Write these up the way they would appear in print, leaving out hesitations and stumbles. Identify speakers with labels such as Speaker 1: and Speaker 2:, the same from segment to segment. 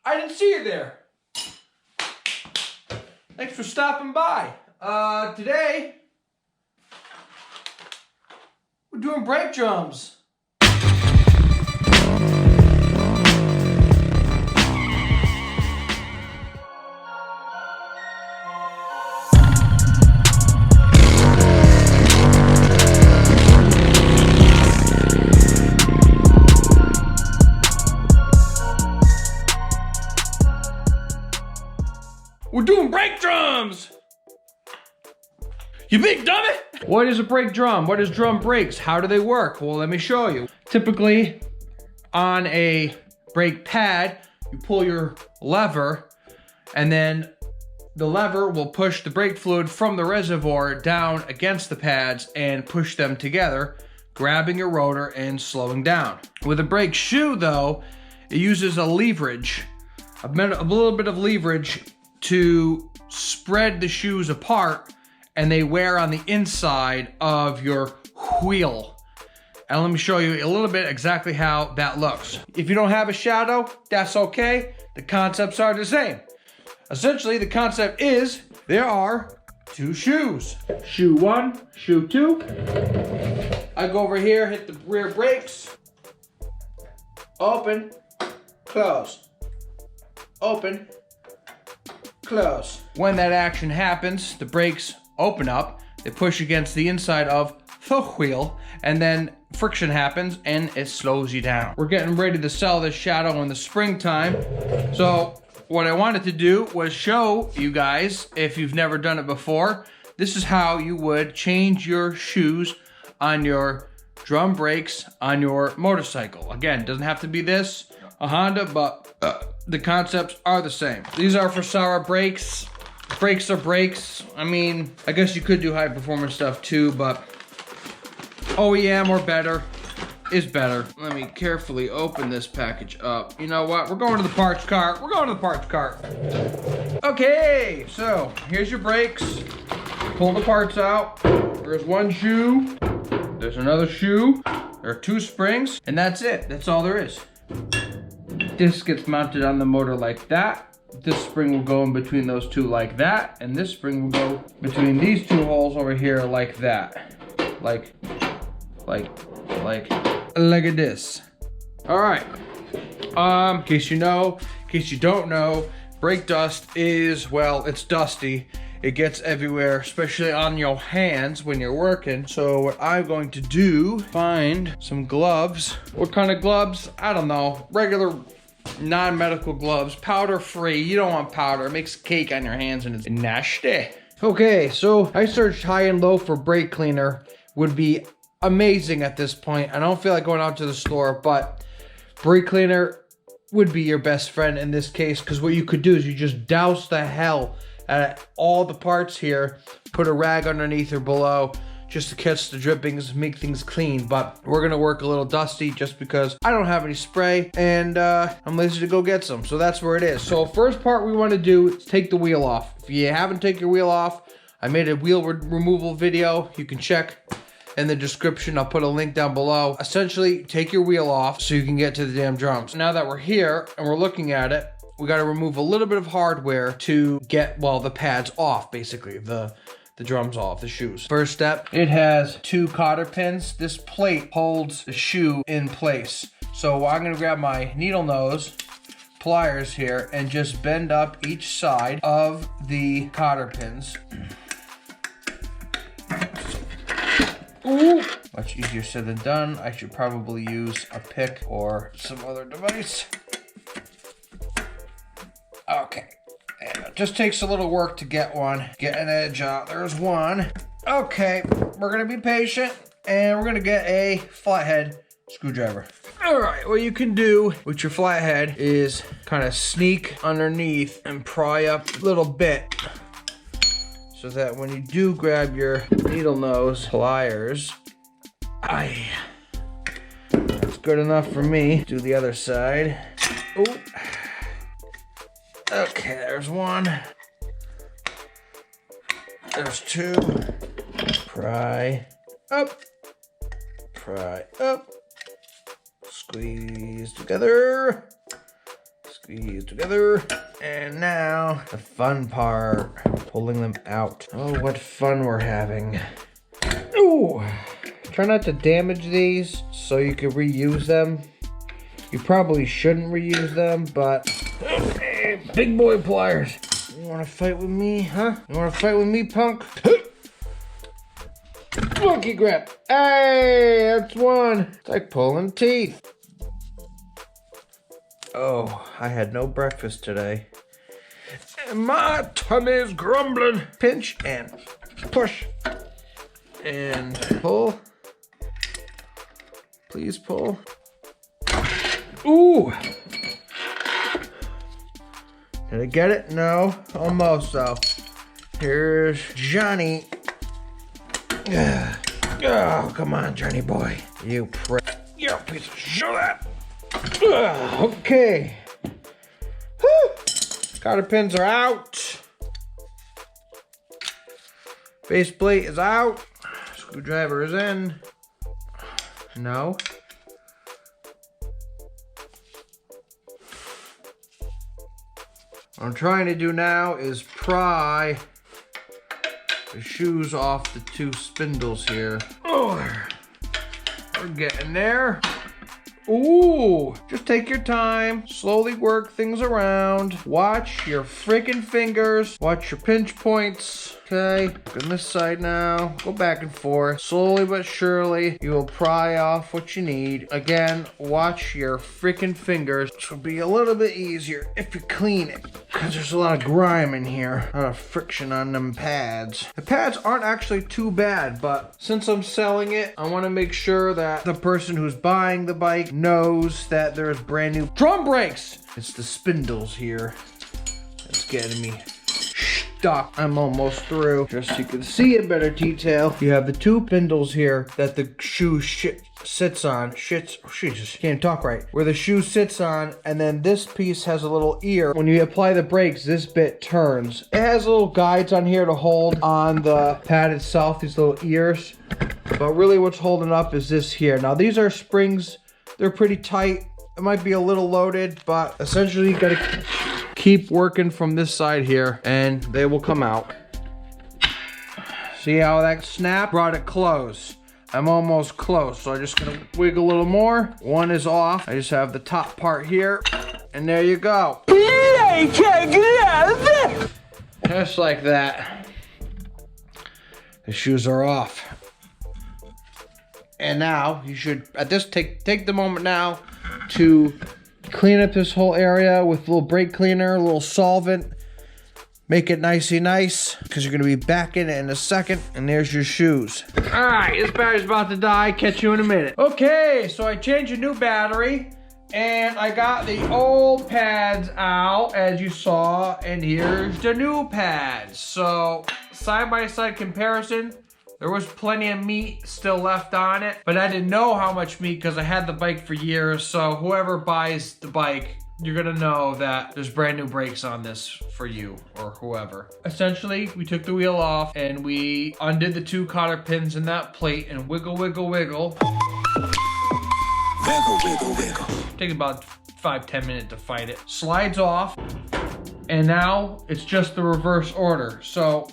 Speaker 1: I didn't see you there. Thanks for stopping by. Today, we're doing brake drums. We're doing brake drums! You big dummy! What is a brake drum? What is drum brakes? How do they work? Well, let me show you. Typically, on a brake pad, you pull your lever, and then the lever will push the brake fluid from the reservoir down against the pads and push them together, grabbing your rotor and slowing down. With a brake shoe, though, it uses a leverage, a little bit of leverage to spread the shoes apart, and they wear on the inside of your wheel. And let me show you a little bit exactly how that looks. If you don't have a shadow, that's okay. The concepts are the same. Essentially, the concept is there are two shoes. Shoe one, shoe two. I go over here, hit the rear brakes. Open, close. Open, close. When that action happens, the brakes open up, they push against the inside of the wheel, and then friction happens and it slows you down. We're getting ready to sell this shadow in the springtime. So what I wanted to do was show you guys, if you've never done it before, this is how you would change your shoes on your drum brakes on your motorcycle. Again, doesn't have to be this, a Honda, but the concepts are the same. These are for Sara brakes. Brakes are brakes. I mean, I guess you could do high performance stuff too, but OEM or better is better. Let me carefully open this package up. You know what? We're going to the parts cart. We're going to the parts cart. Okay, so here's your brakes. Pull the parts out. There's one shoe. There's another shoe. There are two springs, and that's it. That's all there is. This gets mounted on the motor like that. This spring will go in between those two like that, and this spring will go between these two holes over here like that. Like this. All right. In case you know, in case you don't know, brake dust is, well, it's dusty. It gets everywhere, especially on your hands when you're working. So what I'm going to do, find some gloves. What kind of gloves? I don't know. Regular non-medical gloves, powder free. You don't want powder. It makes cake on your hands and it's nasty. Okay, so I searched high and low for brake cleaner. Would be amazing at this point. I don't feel like going out to the store, but brake cleaner would be your best friend in this case, because what you could do is you just douse the hell out of all the parts here, put a rag underneath or below just to catch the drippings, make things clean. But we're gonna work a little dusty just because I don't have any spray and I'm lazy to go get some. So that's where it is. So first part we wanna do is take the wheel off. If you haven't taken your wheel off, I made a wheel removal video. You can check in the description. I'll put a link down below. Essentially, take your wheel off so you can get to the damn drums. Now that we're here and we're looking at it, we gotta remove a little bit of hardware to get, well, the pads off, basically, the drums off, the shoes. First step, it has two cotter pins. This plate holds the shoe in place. So I'm gonna grab my needle nose, pliers here, and just bend up each side of the cotter pins. Ooh. Much easier said than done. I should probably use a pick or some other device. Okay, and it just takes a little work to get one. Get an edge out, there's one. Okay, we're gonna be patient and we're gonna get a flathead screwdriver. All right, what you can do with your flathead is kind of sneak underneath and pry up a little bit so that when you do grab your needle nose pliers, that's good enough for me. Do the other side. Oh. Okay, there's one. There's two. Pry up. Pry up. Squeeze together. these together. And now the fun part, pulling them out. Oh, what fun we're having. Ooh. Try not to damage these so you can reuse them. You probably shouldn't reuse them, but hey, big boy pliers. You wanna fight with me, huh? You wanna fight with me, punk? Monkey grip. Hey, that's one. It's like pulling teeth. Oh, I had no breakfast today. And my tummy's grumbling. Pinch and push. And pull. Please pull. Ooh. Did I get it? No. Almost though. Here's Johnny. Oh, come on, Johnny boy. You prick. You piece of shit. Okay. Whew. Cotter pins are out. Base plate is out. Screwdriver is in. No. What I'm trying to do now is pry the shoes off the two spindles here. Oh, we're getting there. Ooh, just take your time, slowly work things around. Watch your freaking fingers, watch your pinch points. Okay, look on this side now. Go back and forth. Slowly but surely, you will pry off what you need. Again, watch your freaking fingers. This will be a little bit easier if you clean it, because there's a lot of grime in here. A lot of friction on them pads. The pads aren't actually too bad, but since I'm selling it, I want to make sure that the person who's buying the bike knows that there's brand new drum brakes. It's the spindles here that's getting me stuck. I'm almost through. Just so you can see in better detail, you have the two spindles here that the shoe sits on. Jesus, can't talk right. Where the shoe sits on, and then this piece has a little ear. When you apply the brakes, this bit turns. It has little guides on here to hold on the pad itself, these little ears. But really what's holding up is this here. Now these are springs. They're pretty tight. It might be a little loaded, but essentially you gotta keep working from this side here and they will come out. See how that snap brought it close? I'm almost close, so I'm just gonna wiggle a little more. One is off. I just have the top part here, and there you go. Just like that. The shoes are off. And now you should, at this, take the moment now to clean up this whole area with a little brake cleaner, a little solvent. Make it nicey nice, because you're gonna be back in it in a second, and there's your shoes. All right, this battery's about to die. Catch you in a minute. Okay, so I changed a new battery, and I got the old pads out, as you saw, and here's the new pads. So, side-by-side comparison, there was plenty of meat still left on it, but I didn't know how much meat because I had the bike for years, so whoever buys the bike, you're gonna know that there's brand new brakes on this for you or whoever. Essentially, we took the wheel off and we undid the two cotter pins in that plate and wiggle, wiggle, wiggle. Wiggle, wiggle, wiggle. Take about 5-10 minutes to fight it. Slides off, and now it's just the reverse order. So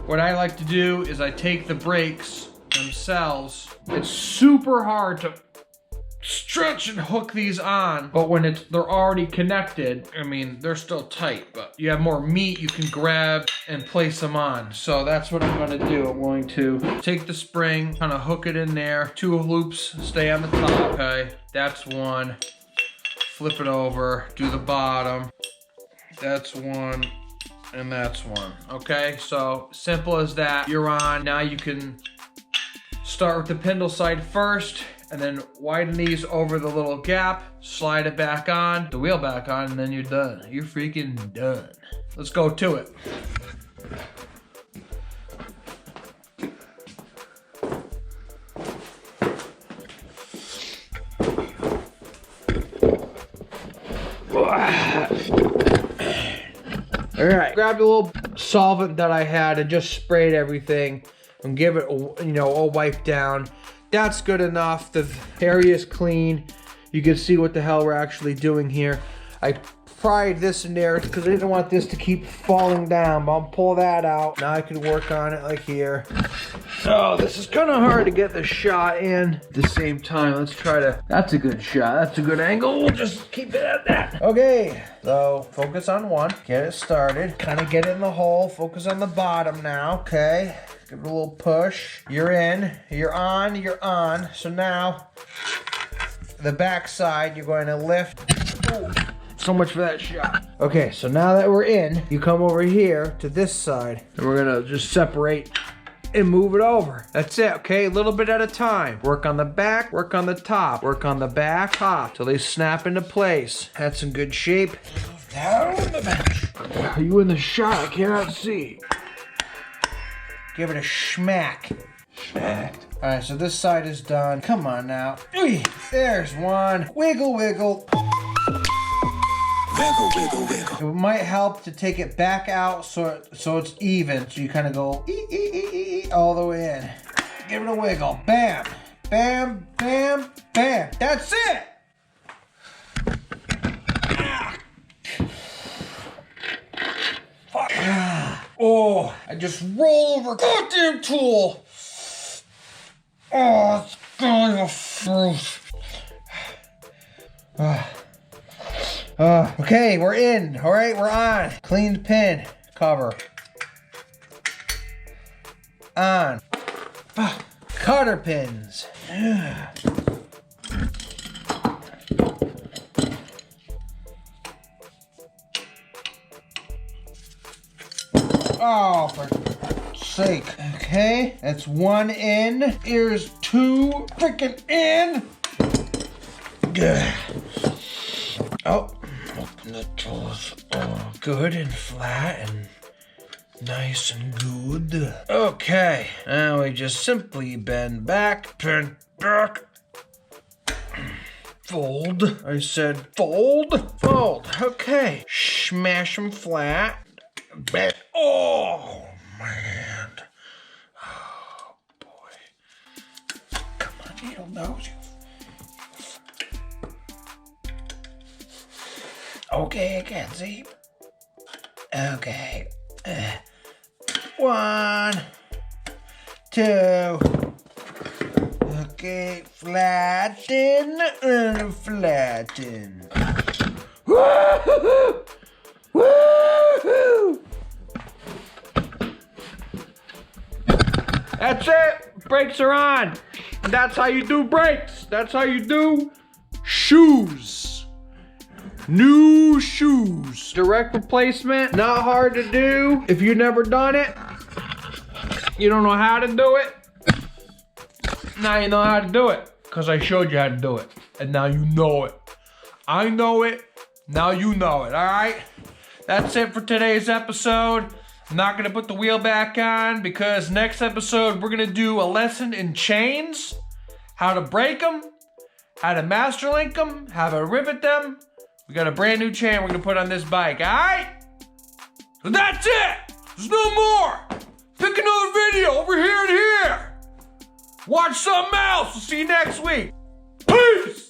Speaker 1: what I like to do is I take the brakes themselves. It's super hard to stretch and hook these on, but when they're already connected, I mean, they're still tight, but you have more meat you can grab and place them on. So that's what I'm gonna do. I'm going to take the spring, kind of hook it in there. Two loops stay on the top, okay? That's one. Flip it over, do the bottom. That's one, and that's one, okay? So simple as that. You're on. Now you can start with the spindle side first, and then widen these over the little gap, slide it back on, the wheel back on, and then you're done. You're freaking done. Let's go to it. All right, grabbed a little solvent that I had and just sprayed everything and give it, a wipe down. That's good enough. The area is clean. You can see what the hell we're actually doing here. I pried this in there because I didn't want this to keep falling down, but I'll pull that out. Now I can work on it like here. Oh, this is kind of hard to get the shot in at the same time. Let's try to, that's a good shot. That's a good angle. We'll just keep it at that. Okay, so focus on one, get it started, kind of get it in the hole, focus on the bottom now, okay? Give it a little push. You're in, you're on, you're on. So now, the back side, you're going to lift. Ooh, so much for that shot. Okay, so now that we're in, you come over here to this side, and we're gonna just separate and move it over. That's it, okay? A little bit at a time. Work on the back, work on the top, work on the back, top, till they snap into place. That's in good shape. Down the bench. Are you in the shot? I cannot see. Give it a schmack. Schmacked. All right, so this side is done. Come on now. There's one. Wiggle, wiggle. Wiggle, wiggle, wiggle. It might help to take it back out so it's even. So you kind of go all the way in. Give it a wiggle. Bam, bam, bam, bam. That's it. Fuck. Oh, I just roll over goddamn tool. Oh, it's going to fruit. Okay, we're in. All right, we're on. Cleaned pin cover. On. Cotter pins. Oh, for sake. Okay, that's one in. Here's two freaking in. Good. Oh, open the tools. Oh, good and flat and nice and good. Okay, now we just simply bend back, fold. I said fold, fold. Okay, smash them flat. Oh, man. Oh, boy. Come on, needle nose. Okay, I can see. Okay. 1, 2. Okay, flatten and flatten. Woo-hoo-hoo! Woo-hoo! That's it. Brakes are on. And that's how you do brakes. That's how you do shoes. New shoes. Direct replacement. Not hard to do. If you've never done it, you don't know how to do it. Now you know how to do it. Because I showed you how to do it. And now you know it. I know it. Now you know it. Alright? That's it for today's episode. I'm not going to put the wheel back on because next episode we're going to do a lesson in chains, how to break them, how to master link them, how to rivet them. We got a brand new chain we're going to put on this bike, all right? So that's it. There's no more. Pick another video over here and here. Watch something else. We'll see you next week. Peace.